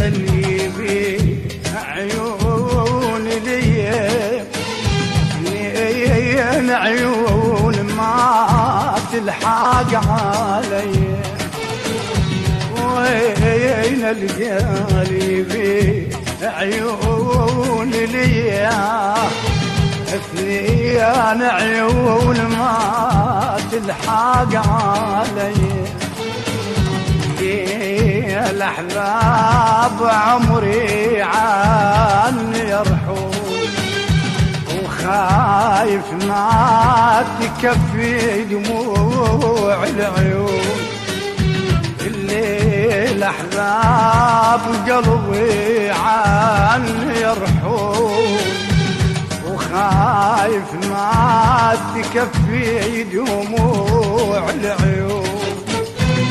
قلبي عيون لي عيون ما تلحق علي وين القلبي عيون لي اثنين عيون ما تلحق علي الأحباب عمري عني يرحون وخايف ما تكفي دموع العيون اللي الأحباب قلبي عني يرحون وخايف ما تكفي دموع العيون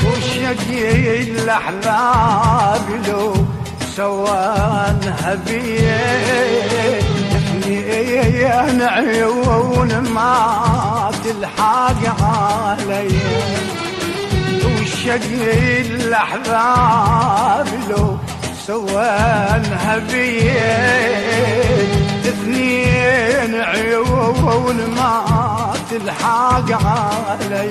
وشقي الأحباب لو سوانها بيه اثنين عيون ما تلحق علي وشقي الأحباب لو سوانها بيه اثنين عيون ما تلحق علي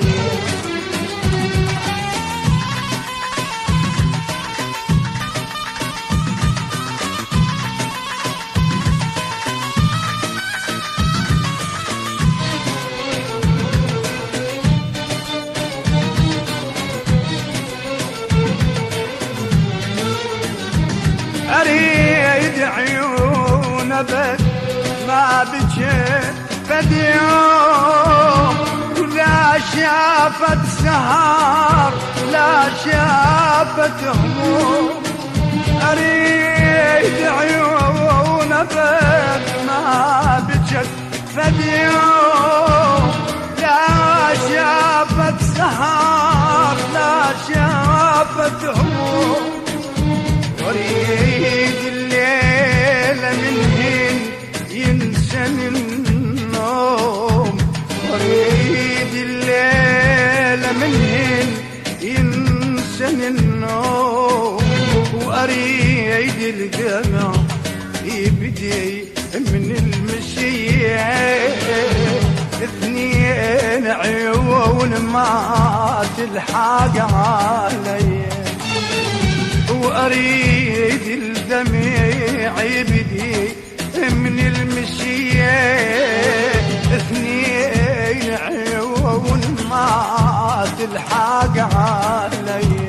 أريد عيون بس ما بجيت يوم لا شافت سهر لا شافت هموم أريد عيون بس ما بجيت يوم لا شافت سهر لا شافت هموم وريد الليلة منهن ينسني النوم وريد الليلة منهن ينسني النوم وأريد الدمع يبدي من المشية اثنين عيون ما تلحق علي وأريد الدمع يبدي من المشية اثنين عيون ما تلحق علي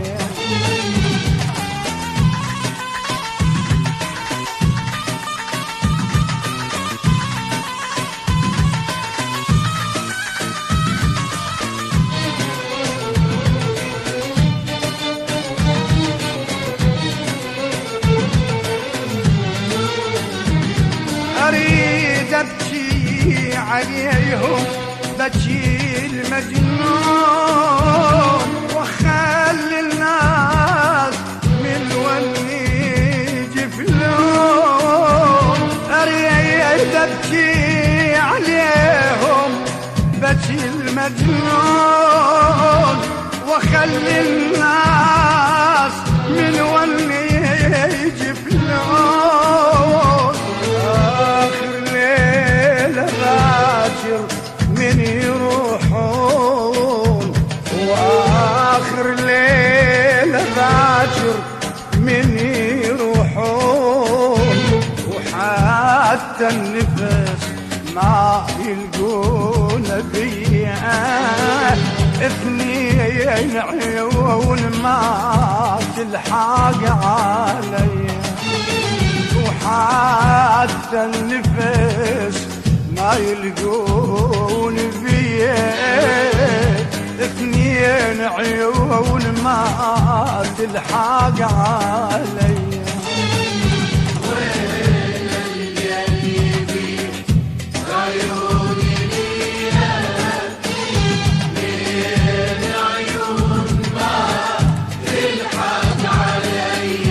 أريد أبكي عليهم بكي المجنون وخلي الناس من وني يجفلون أريد أبكي عليهم بكي المجنون وخلي الناس من وني يجفلون آخر ليلة باكر من يروحون وآخر ليلة باكر من يروحون وحتى النفس ما يلقون بيا اثنين عيون ما تلحق علي وحتى النفس ما يلقون فيه اثنين عيون ما تلحق علي وين القلبي عيون ليا من عيون ما تلحق علي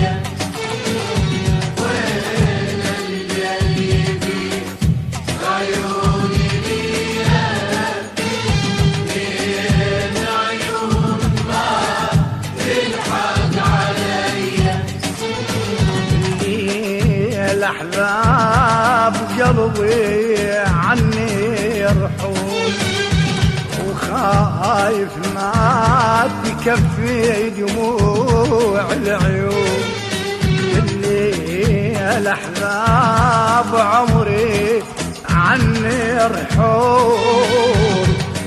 الأحباب قلبي عني يرحون، وخايف ما تكفي دموع العيون. اللي الأحباب عمري عني يرحون،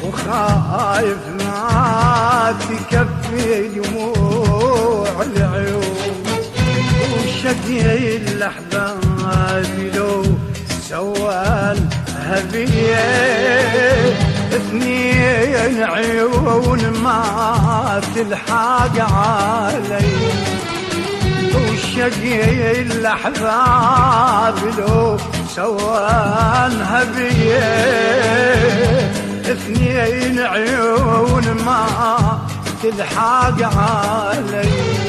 وخايف ما تكفي دموع العيون. وشقي الأحباب لو سوى الهبية، اثنين عيون ما تلحق علي. وشقي الأحباب لو سوى الهبية، اثنين عيون ما تلحق علي.